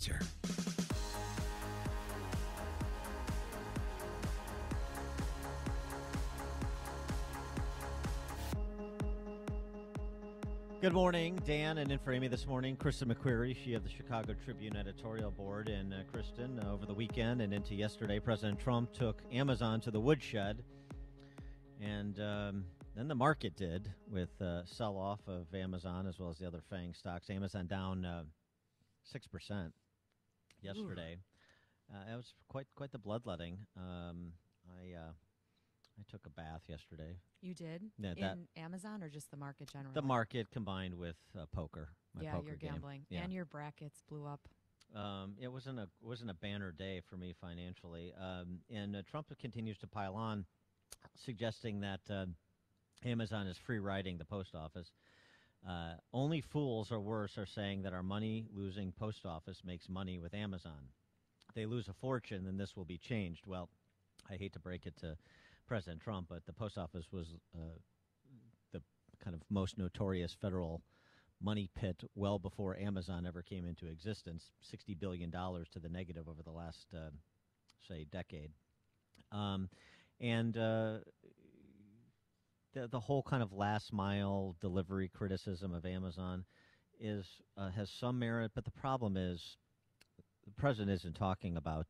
future. Good morning, Dan, and in for Amy this morning, Kristen McQueary, she of the Chicago Tribune editorial board. And Kristen, over the weekend and into yesterday, President Trump took Amazon to the woodshed, and then the market did with sell-off of Amazon as well as the other FANG stocks. Amazon down 6% yesterday. It was quite the bloodletting. I took a bath yesterday. You did? Yeah, in Amazon or just the market generally? The market combined with poker. Yeah, you're gambling. Yeah. And your brackets blew up. It wasn't a banner day for me financially. And Trump continues to pile on, suggesting that Amazon is free riding the post office. Only fools or worse are saying that our money-losing post office makes money with Amazon. If they lose a fortune, then this will be changed. Well, I hate to break it to President Trump, but the post office was the kind of most notorious federal money pit well before Amazon ever came into existence. $60 billion to the negative over the last, say, decade. And the whole kind of last mile delivery criticism of Amazon has some merit, but the problem is the president isn't talking about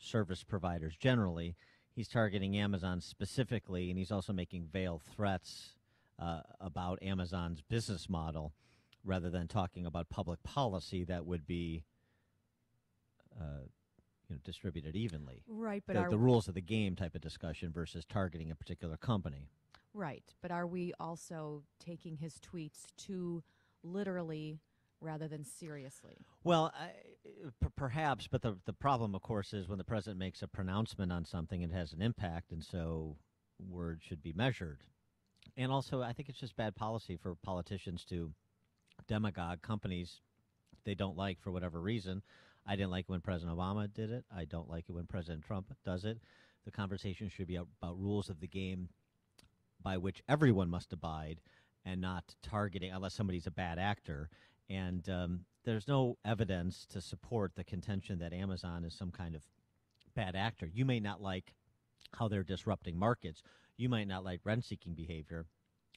service providers generally. He's targeting Amazon specifically, and he's also making veiled threats about Amazon's business model rather than talking about public policy that would be distributed evenly. Right, but the rules of the game type of discussion versus targeting a particular company. Right, but are we also taking his tweets too literally rather than seriously? Well, perhaps, but the problem, of course, is when the president makes a pronouncement on something, it has an impact, and so words should be measured. And also, I think it's just bad policy for politicians to demagogue companies they don't like for whatever reason. I didn't like it when President Obama did it. I don't like it when President Trump does it. The conversation should be about rules of the game by which everyone must abide, and not targeting unless somebody's a bad actor. And there's no evidence to support the contention that Amazon is some kind of bad actor. You may not like how they're disrupting markets. You might not like rent-seeking behavior,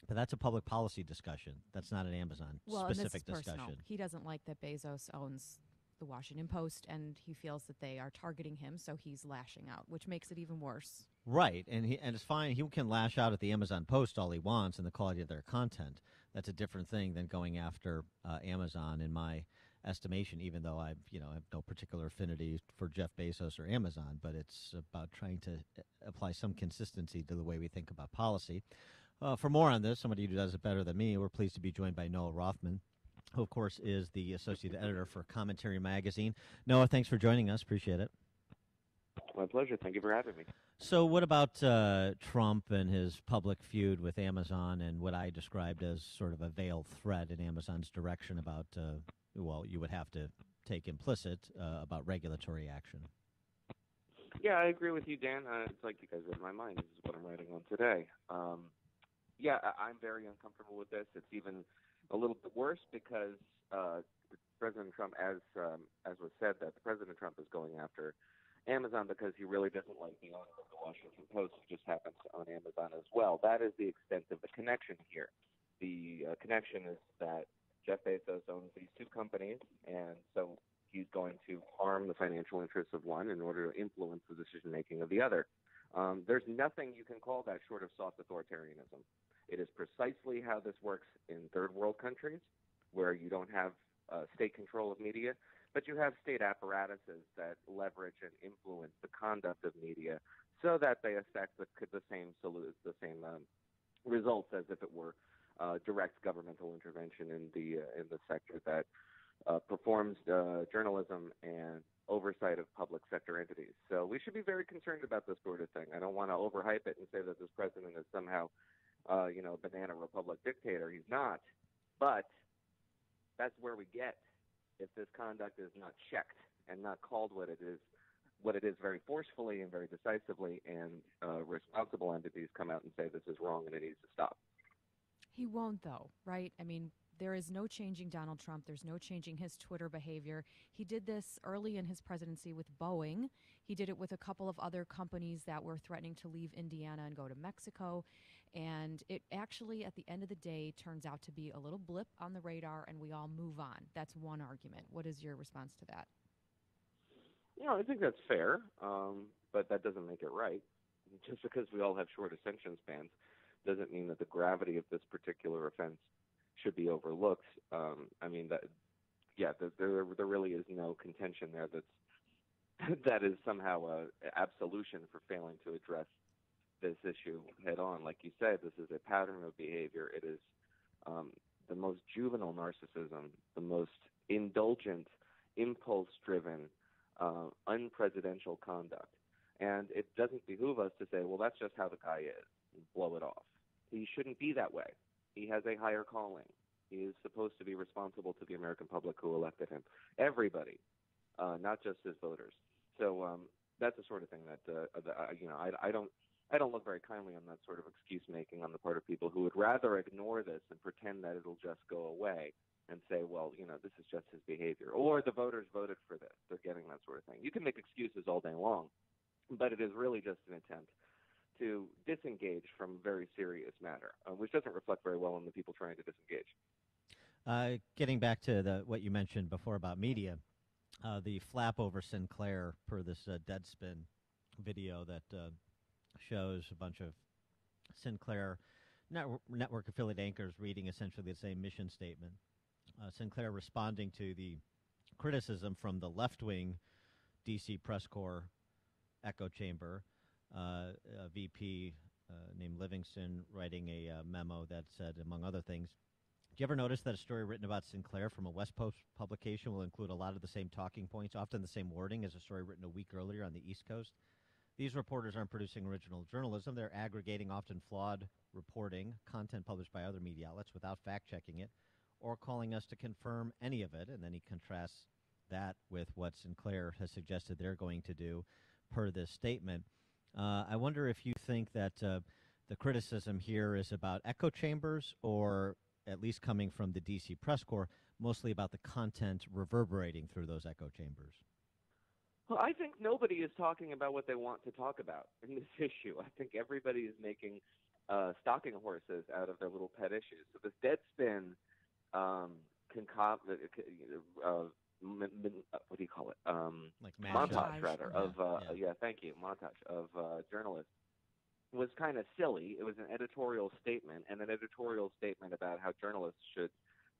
but that's a public policy discussion. That's not an Amazon-specific discussion. Personal. He doesn't like that Bezos owns the Washington Post, and he feels that they are targeting him, so he's lashing out, which makes it even worse. Right, and it's fine. He can lash out at the Amazon Post all he wants and the quality of their content. That's a different thing than going after Amazon, in my estimation. Even though I have no particular affinity for Jeff Bezos or Amazon, but it's about trying to apply some consistency to the way we think about policy. For more on this, somebody who does it better than me, we're pleased to be joined by Noah Rothman, who, of course, is the associate editor for Commentary Magazine. Noah, thanks for joining us. Appreciate it. My pleasure. Thank you for having me. So what about Trump and his public feud with Amazon and what I described as sort of a veiled threat in Amazon's direction about, you would have to take implicit about regulatory action? Yeah, I agree with you, Dan. It's like you guys read my mind. This is what I'm writing on today. I'm very uncomfortable with this. It's even a little bit worse because President Trump, as was said, that President Trump is going after Amazon because he really doesn't like the owner of the Washington Post, who just happens to own Amazon as well. That is the extent of the connection here. The connection is that Jeff Bezos owns these two companies, and so he's going to harm the financial interests of one in order to influence the decision-making of the other. There's nothing you can call that short of soft authoritarianism. It is precisely how this works in third world countries, where you don't have state control of media, but you have state apparatuses that leverage and influence the conduct of media so that they affect the same results as if it were direct governmental intervention in the sector that performs journalism and oversight of public sector entities. So we should be very concerned about this sort of thing. I don't want to overhype it and say that this president is somehow a banana republic dictator. He's not. But that's where we get if this conduct is not checked and not called what it is very forcefully and very decisively, and responsible entities come out and say this is wrong and it needs to stop. He won't, though, right? I mean, there is no changing Donald Trump. There's no changing his Twitter behavior. He did this early in his presidency with Boeing. He did it with a couple of other companies that were threatening to leave Indiana and go to Mexico. And it actually, at the end of the day, turns out to be a little blip on the radar, and we all move on. That's one argument. What is your response to that? I think that's fair, but that doesn't make it right. Just because we all have short attention spans doesn't mean that the gravity of this particular offense should be overlooked. There really is no contention there that is somehow a absolution for failing to address this issue head on. Like you said, this is a pattern of behavior. It is the most juvenile narcissism, the most indulgent, impulse-driven, unpresidential conduct. And it doesn't behoove us to say, well, that's just how the guy is, and blow it off. He shouldn't be that way. He has a higher calling. He is supposed to be responsible to the American public who elected him. Everybody, not just his voters. So that's the sort of thing that I don't look very kindly on that sort of excuse making on the part of people who would rather ignore this and pretend that it'll just go away and say, well, this is just his behavior, or the voters voted for this. They're getting that sort of thing. You can make excuses all day long, but it is really just an attempt to disengage from a very serious matter, which doesn't reflect very well on the people trying to disengage. Getting back to what you mentioned before about media, the flap over Sinclair per this Deadspin video that shows a bunch of Sinclair network affiliate anchors reading essentially the same mission statement. Sinclair responding to the criticism from the left-wing D.C. press corps echo chamber, a VP named Livingston writing a memo that said, among other things, do you ever notice that a story written about Sinclair from a West Coast publication will include a lot of the same talking points, often the same wording as a story written a week earlier on the East Coast? These reporters aren't producing original journalism. They're aggregating often flawed reporting, content published by other media outlets without fact-checking it, or calling us to confirm any of it. And then he contrasts that with what Sinclair has suggested they're going to do per this statement. I wonder if you think that the criticism here is about echo chambers, or at least coming from the D.C. press corps, mostly about the content reverberating through those echo chambers. Well, I think nobody is talking about what they want to talk about in this issue. I think everybody is making stocking horses out of their little pet issues. So this Deadspin what do you call it? Montage, rather, of montage of journalists was kind of silly. It was an editorial statement, and an editorial statement about how journalists should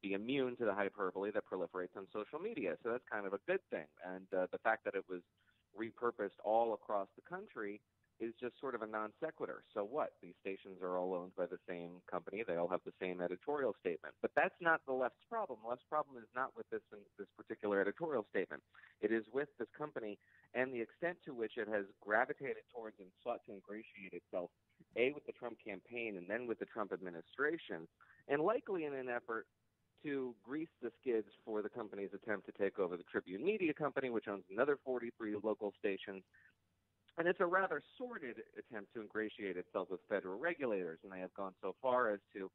be immune to the hyperbole that proliferates on social media. So that's kind of a good thing. And the fact that it was repurposed all across the country is just sort of a non sequitur. So what? These stations are all owned by the same company. They all have the same editorial statement. But that's not the left's problem. The left's problem is not with this particular editorial statement. It is with this company and the extent to which it has gravitated towards and sought to ingratiate itself, A, with the Trump campaign and then with the Trump administration, and likely in an effort to grease the skids for the company's attempt to take over the Tribune Media Company, which owns another 43 local stations. And it's a rather sordid attempt to ingratiate itself with federal regulators, and they have gone so far as to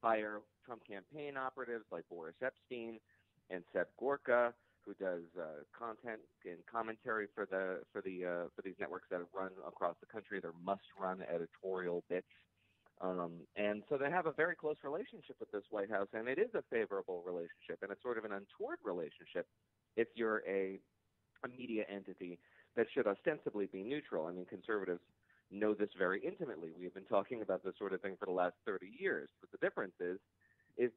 hire Trump campaign operatives like Boris Epstein and Seb Gorka, who does content and commentary for these networks that run across the country. They're must-run editorial bits. And so they have a very close relationship with this White House, and it is a favorable relationship, and it's sort of an untoward relationship if you're a media entity that should ostensibly be neutral. I mean, conservatives know this very intimately. We have been talking about this sort of thing for the last 30 years. But the difference is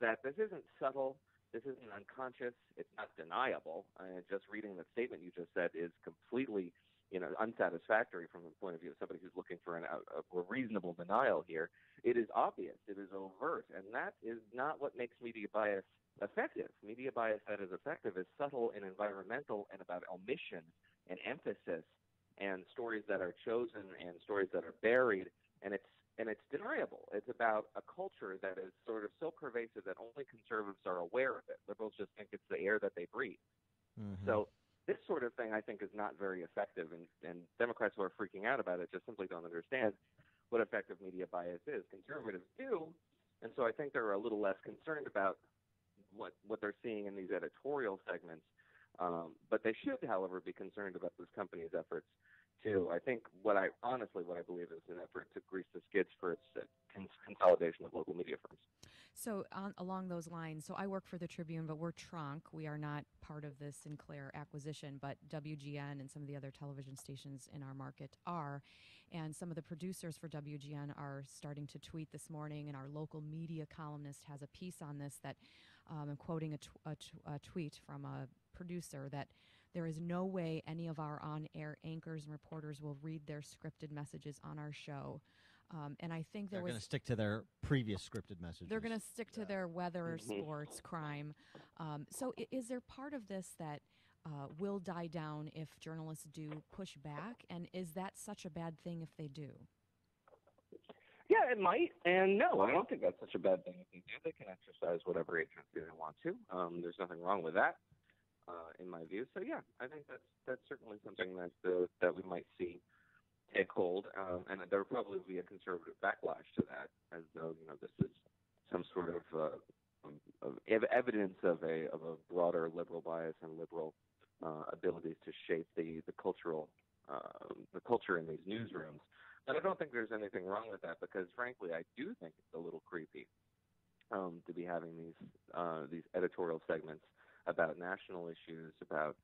that this isn't subtle, this isn't unconscious, it's not deniable. Just reading the statement you just said is completely, unsatisfactory from the point of view of somebody who's looking for a reasonable denial here. It is obvious, it is overt, and that is not what makes media bias effective. Media bias that is effective is subtle and environmental and about omission and emphasis and stories that are chosen and stories that are buried, and it's deniable. It's about a culture that is sort of so pervasive that only conservatives are aware of it. Liberals just think it's the air that they breathe. Mm-hmm. So this sort of thing, I think, is not very effective, and Democrats who are freaking out about it just simply don't understand what effective media bias is. Conservatives do, and so I think they're a little less concerned about what they're seeing in these editorial segments. But they should, however, be concerned about this company's efforts too. I think what I believe is an effort to grease the skids for its consolidation of local media firms. So along those lines, so I work for the Tribune, but we're Tronc. We are not part of the Sinclair acquisition, but WGN and some of the other television stations in our market are. And some of the producers for WGN are starting to tweet this morning, and our local media columnist has a piece on this that I'm quoting a tweet from a producer that there is no way any of our on-air anchors and reporters will read their scripted messages on our show. And I think they're going to stick to their previous scripted messages. They're going to stick to their weather, sports, crime. So is there part of this that will die down if journalists do push back? And is that such a bad thing if they do? Yeah, it might. And no, I don't think that's such a bad thing if they do. They can exercise whatever agency they want to. There's nothing wrong with that, in my view. So, yeah, I think that's certainly something that we might see take hold, and there will probably be a conservative backlash to that, as though this is some sort of evidence of a broader liberal bias and liberal abilities to shape the culture in these newsrooms. But I don't think there's anything wrong with that, because frankly, I do think it's a little creepy to be having these editorial segments about national issues, about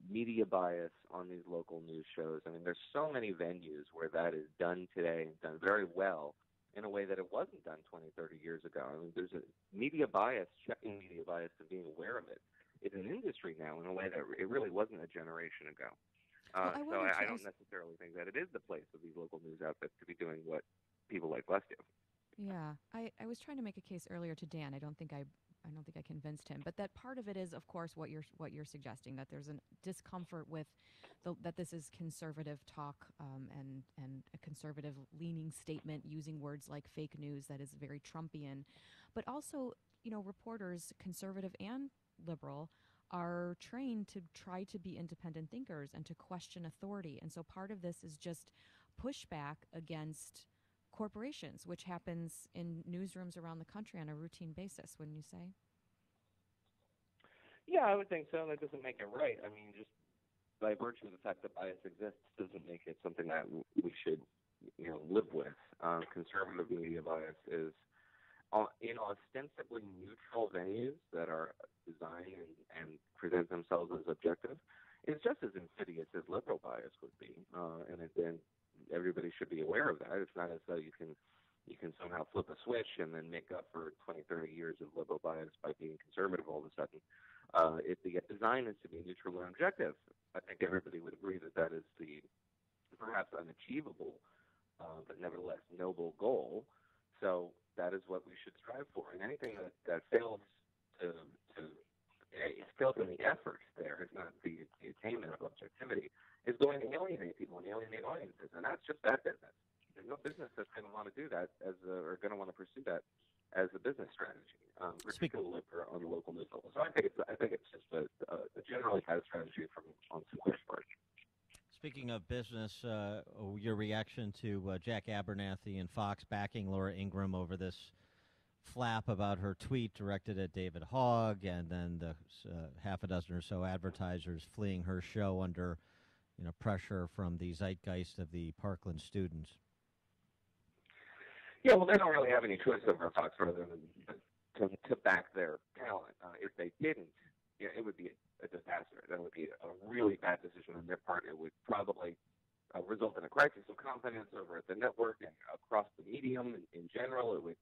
media bias on these local news shows. I mean, there's so many venues where that is done today and done very well in a way that it wasn't done 20, 30 years ago. I mean, there's a media bias, checking media bias and being aware of it. It's an industry now in a way that it really wasn't a generation ago. So I don't necessarily think that it is the place of these local news outfits to be doing what people like us do. Yeah, I was trying to make a case earlier to Dan. I don't think I convinced him, but that part of it is, of course, what you're suggesting, that there's a discomfort with that this is conservative talk and a conservative leaning statement using words like fake news that is very Trumpian, but also reporters, conservative and liberal, are trained to try to be independent thinkers and to question authority, and so part of this is just pushback against corporations, which happens in newsrooms around the country on a routine basis, wouldn't you say? Yeah, I would think so. That doesn't make it right. I mean, just by virtue of the fact that bias exists doesn't make it something that we should, live with. Conservative media bias is in ostensibly neutral venues that are designed and present themselves as objective. It's just as insidious as liberal bias would be, and everybody should be aware of that. It's not as though you can somehow flip a switch and then make up for 20, 30 years of liberal bias by being conservative all of a sudden. If the design is to be neutral and objective, I think everybody would agree that is the perhaps unachievable, but nevertheless noble goal. So that is what we should strive for. And anything that fails it's failed in the effort there, if not the attainment of objectivity, is going to alienate people and alienate audiences. And that's just bad business. There's no business that's going to want to do that or going to want to pursue that as a business strategy, particularly on the local news level. So I think it's just a generally bad strategy on Sinclair's part. Speaking of business, your reaction to Jack Abernathy and Fox backing Laura Ingraham over this flap about her tweet directed at David Hogg, and then the half a dozen or so advertisers fleeing her show under pressure from the zeitgeist of the Parkland students. Yeah, well, they don't really have any choice over Fox rather than to back their talent. If they didn't, it would be a disaster. That would be a really bad decision on their part. It would probably result in a crisis of confidence over at the network and across the medium in general. It would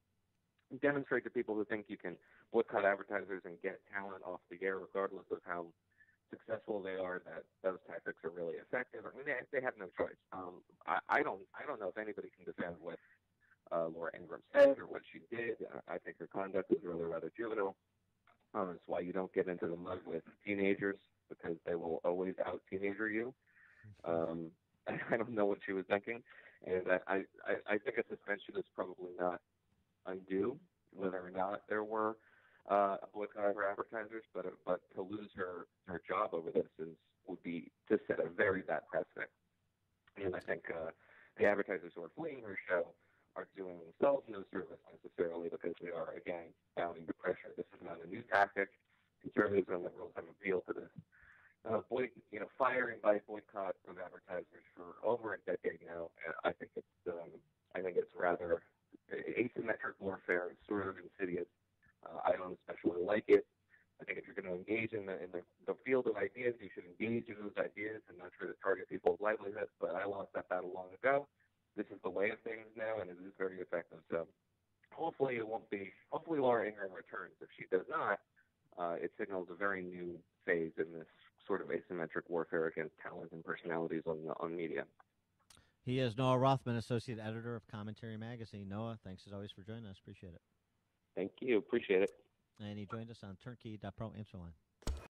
demonstrate to people who think you can boycott advertisers and get talent off the air regardless of how successful they are, that those tactics are really effective. I mean, they have no choice. I don't know if anybody can defend what Laura Ingraham said or what she did. I think her conduct was really rather juvenile. It's why you don't get into the mud with teenagers, because they will always out-teenager you. I don't know what she was thinking, and I think a suspension is probably not undue, whether or not there were a boycott of her advertisers, but to lose her job over this would be to set a very bad precedent. And I think the advertisers who are fleeing her show are doing themselves no service necessarily because they are, again, bowing to pressure. This is not a new tactic. Conservatives and liberals have appealed to this firing by boycott of advertisers for over a decade now. And I think it's rather asymmetric warfare. It's sort of insidious. I don't especially like it. I think if you're going to engage in the field of ideas, you should engage in those ideas and not try to target people's livelihoods. But I lost that battle long ago. This is the way of things now, and it is very effective. So hopefully it won't be. Hopefully Laura Ingraham returns. If she does not, it signals a very new phase in this sort of asymmetric warfare against talent and personalities on media. He is Noah Rothman, Associate Editor of Commentary Magazine. Noah, thanks as always for joining us. Appreciate it. Thank you. Appreciate it. And he joined us on turnkey.pro answer line.